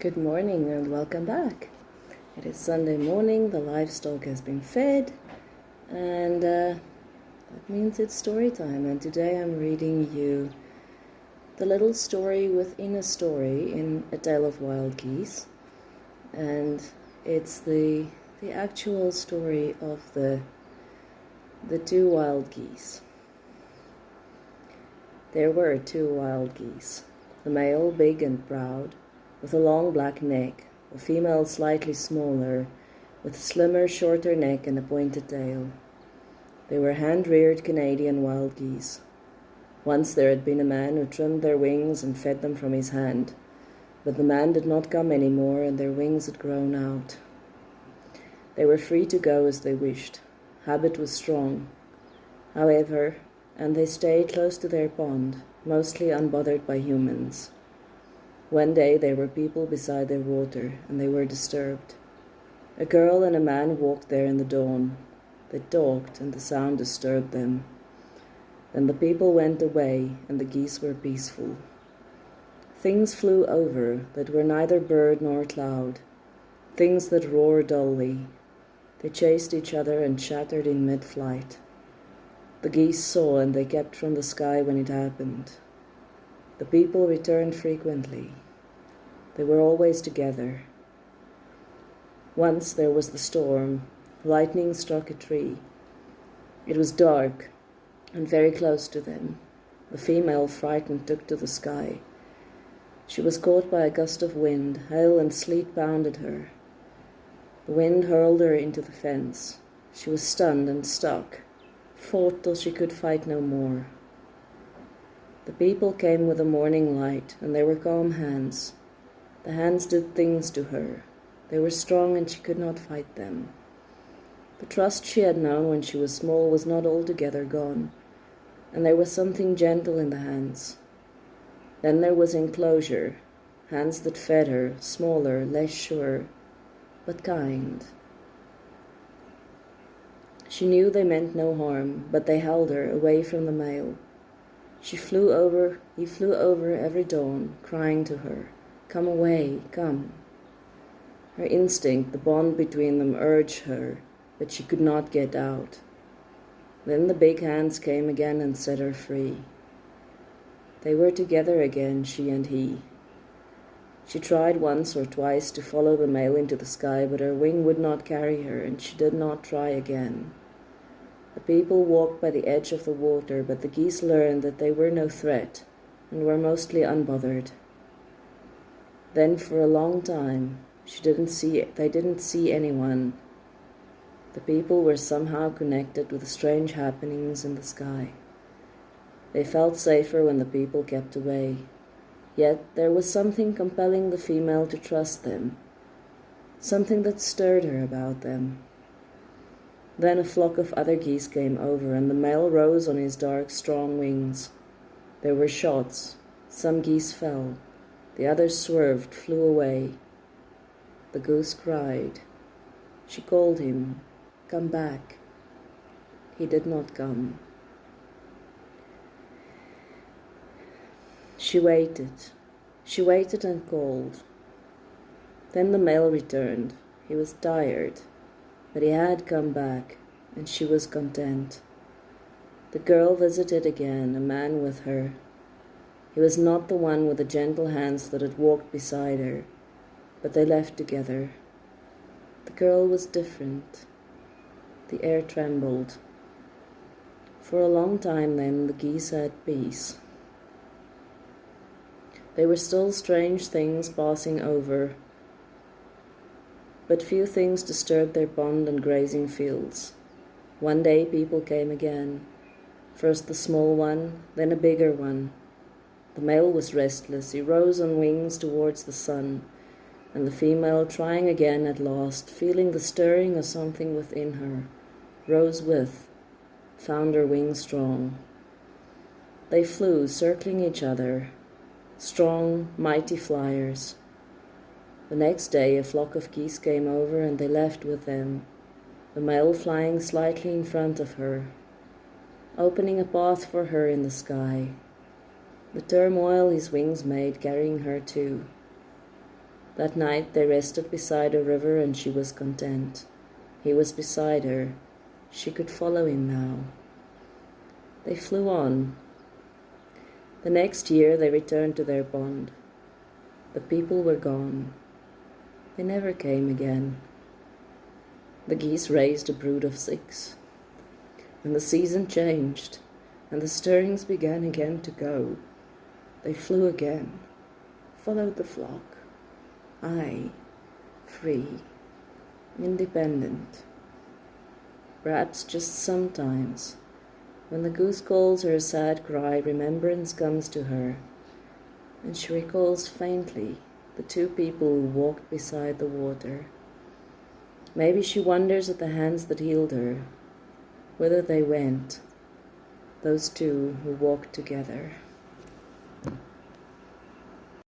Good morning and welcome back. It is Sunday morning, the livestock has been fed, and that means it's story time. And today I'm reading you the little story within a story in A Tale of Wild Geese. And it's the actual story of the two wild geese. There were two wild geese, the male big and proud, with a long black neck, the female slightly smaller, with a slimmer, shorter neck and a pointed tail. They were hand-reared Canadian wild geese. Once there had been a man who trimmed their wings and fed them from his hand, but the man did not come any more and their wings had grown out. They were free to go as they wished. Habit was strong, however, and they stayed close to their pond, mostly unbothered by humans. One day there were people beside their water, and they were disturbed. A girl and a man walked there in the dawn. They talked, and the sound disturbed them. Then the people went away, and the geese were peaceful. Things flew over that were neither bird nor cloud, things that roared dully. They chased each other and chattered in mid-flight. The geese saw, and they kept from the sky when it happened. The people returned frequently. They were always together. Once there was the storm. Lightning struck a tree. It was dark and very close to them. The female, frightened, took to the sky. She was caught by a gust of wind. Hail and sleet pounded her. The wind hurled her into the fence. She was stunned and stuck, fought till she could fight no more. The people came with the morning light, and they were calm hands. The hands did things to her. They were strong, and she could not fight them. The trust she had known when she was small was not altogether gone, and there was something gentle in the hands. Then there was enclosure, hands that fed her, smaller, less sure, but kind. She knew they meant no harm, but they held her away from the male. He flew over every dawn, crying to her, "Come away, come." Her instinct, the bond between them, urged her, but she could not get out. Then the big hands came again and set her free. They were together again, she and he. She tried once or twice to follow the male into the sky, but her wing would not carry her, and she did not try again. The people walked by the edge of the water, but the geese learned that they were no threat, and were mostly unbothered. Then for a long time, they didn't see anyone. The people were somehow connected with the strange happenings in the sky. They felt safer when the people kept away. Yet there was something compelling the female to trust them, something that stirred her about them. Then a flock of other geese came over, and the male rose on his dark, strong wings. There were shots. Some geese fell. The others swerved, flew away. The goose cried. She called him, "Come back." He did not come. She waited and called. Then the male returned. He was tired, but he had come back, and she was content. The girl visited again, a man with her. He was not the one with the gentle hands that had walked beside her, but they left together. The girl was different. The air trembled. For a long time then the geese had peace. There were still strange things passing over, but few things disturbed their pond and grazing fields. One day people came again, first the small one, then a bigger one. The male was restless. He rose on wings towards the sun, and the female, trying again at last, feeling the stirring of something within her, rose with, found her wings strong. They flew, circling each other, strong, mighty flyers. The next day a flock of geese came over, and they left with them, the male flying slightly in front of her, opening a path for her in the sky. The turmoil his wings made carrying her too. That night they rested beside a river, and she was content. He was beside her. She could follow him now. They flew on. The next year they returned to their pond. The people were gone. They never came again. The geese raised a brood of 6. And the season changed, and the stirrings began again to go. They flew again, followed the flock. I, free, independent. Perhaps just sometimes, when the goose calls her a sad cry, remembrance comes to her, and she recalls faintly the 2 people who walked beside the water. Maybe she wonders at the hands that healed her, whither they went, those 2 who walked together.